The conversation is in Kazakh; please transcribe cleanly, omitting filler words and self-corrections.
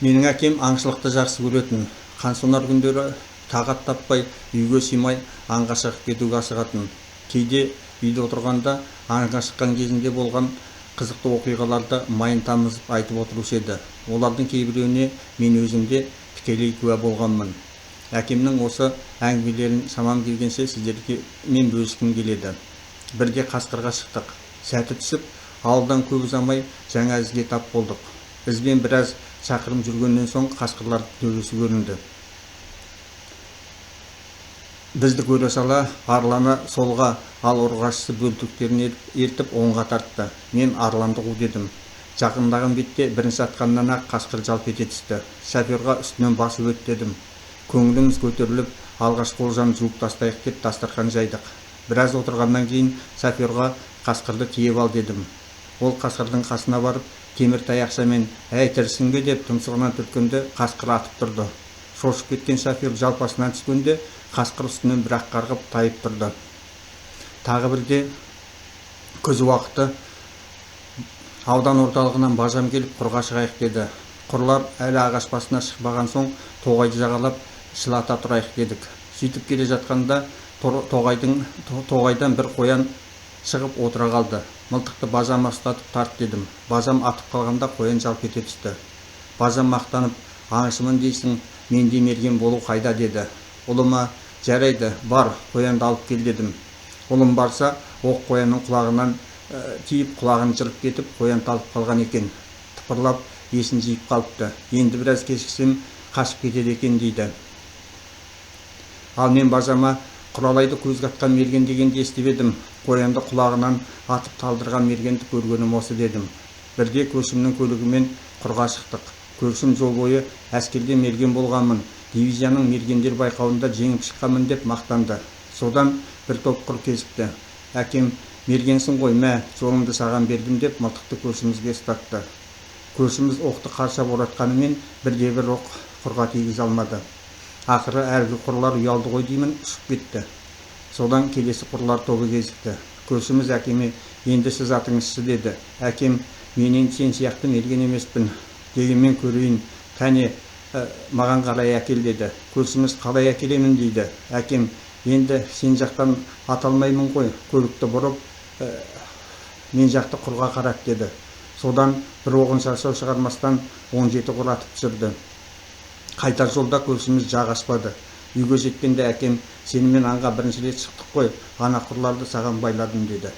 Менің әкем аңшылықты жақсы көретін. Қансонар күндері тағат таппай, үйге сыймай аңға шығып кетуге асығатын. Кейде үйде отырғанда аңға шыққан кезінде болған қызықты оқиғаларды майын тамызып айтып отырушы еді. Олардың кейбіреуіне мен өзім де тікелей куә болғанмын. Әкемнің осы әңгімелерін шамам келгенше сіздерге мен бөліскім келеді. Бірде Қасқырға шықтық. Сәті түсіп, ауылдан көп ұзамай жаңа ізге тап болдық. Ізбен біраз шақырым жүргеннен соң қасқырлар төбесі көрінді. Бізді көре сала арланы солға, ал ұрғашысы бөлтіріктерін ертіп оңға тартты. Мен арланды қу дедім. Жақындаған бетте бірінші атқаннан ақ қасқыр жалп ете түсті. Шоферға үстінен басып өт дедім. Көңіліміз көтеріліп, алғашқы олжаны жуып тастайық деп дастархан жайдық. Біраз отырғаннан кейін шоферға қасқырды тиеп ал дедім. Ол қасқырдың қасына барып, темір таяқшамен «Әй, тірісің бе?» деп тұмсығынан түрткенде қасқыр атып тұрды. Шошып кеткен шофер жалпасынан түскенде қасқыр үстінен бір-ақ қарғып тайып тұрды. Тағы бірде күз уақыты аудан орталығынан бажам келіп құрға шығайық деді. Құрлар әлі ағаш басына шықпаған соң тоғайды жағалап шылата тұрайық дедік. Сөйтіп келе жатқанда тоғайдан бір қоян шығып отыра қалды. Мылтықты бажам ұстатып тарт дедім. Бажам атып қалғанда қоян жалп ете түсті. Бажам мақтанып, аңшымын дейсің, менде мерген болу қайда деді. Ұлыма, жарайды, бар, қоянды алып кел дедім. Ұлым барса, оқ қоянның құлағынан тиіп, құлағын жырып кетіп, қоян талып қалған екен. Тыпырлап, есін жиып қалыпты. Енді біраз кешіксем, қашып кетеді екен дейді. Ал мен бажама құралайды көзге атқан мерген дегенді естіп едім. Қоянды құлағынан атып талдырған мергенді көргенім осы дедім. Бірде көшімнің көлігімен құрға шықтық. Көршім жол бойы әскерде мерген болғанмын, дивизияның мергендер байқауында жеңіп шыққанмын деп мақтанды. Содан бір топ құр кезікті. Әкем, мергенсің ғой, мә, жолыңды саған бердім деп мылтықты көршімізге ұстатты. Көршіміз оқты қарша боратқанымен бірде-бір оқ құрға тигізе алмады. Ақыры әргі құрлар ұялды ғой деймін, ұшып кетті. Содан келесі құрлар тобы кезікті. Көршіміз әкеме, енді сіз атыңызшы деді. Әкем, менен сен сияқты мерген емеспін, дегенмен көрейін, кәне маған қарай әкел деді. Көршіміз қалай әкелемін дейді. Әкем, енді сен жақтан аталмаймын ғой, көлікті бұрып, мен жақты құрға қарап деді. Содан бір оғын шаршау шығармастан 17 құр атып түсірді. Қайтар жолда көршіміз жағаспады. Үйге жеткенде әкем, сенімен аңға бірінші рет шықтық қой, ана құрларды саған байладым деді.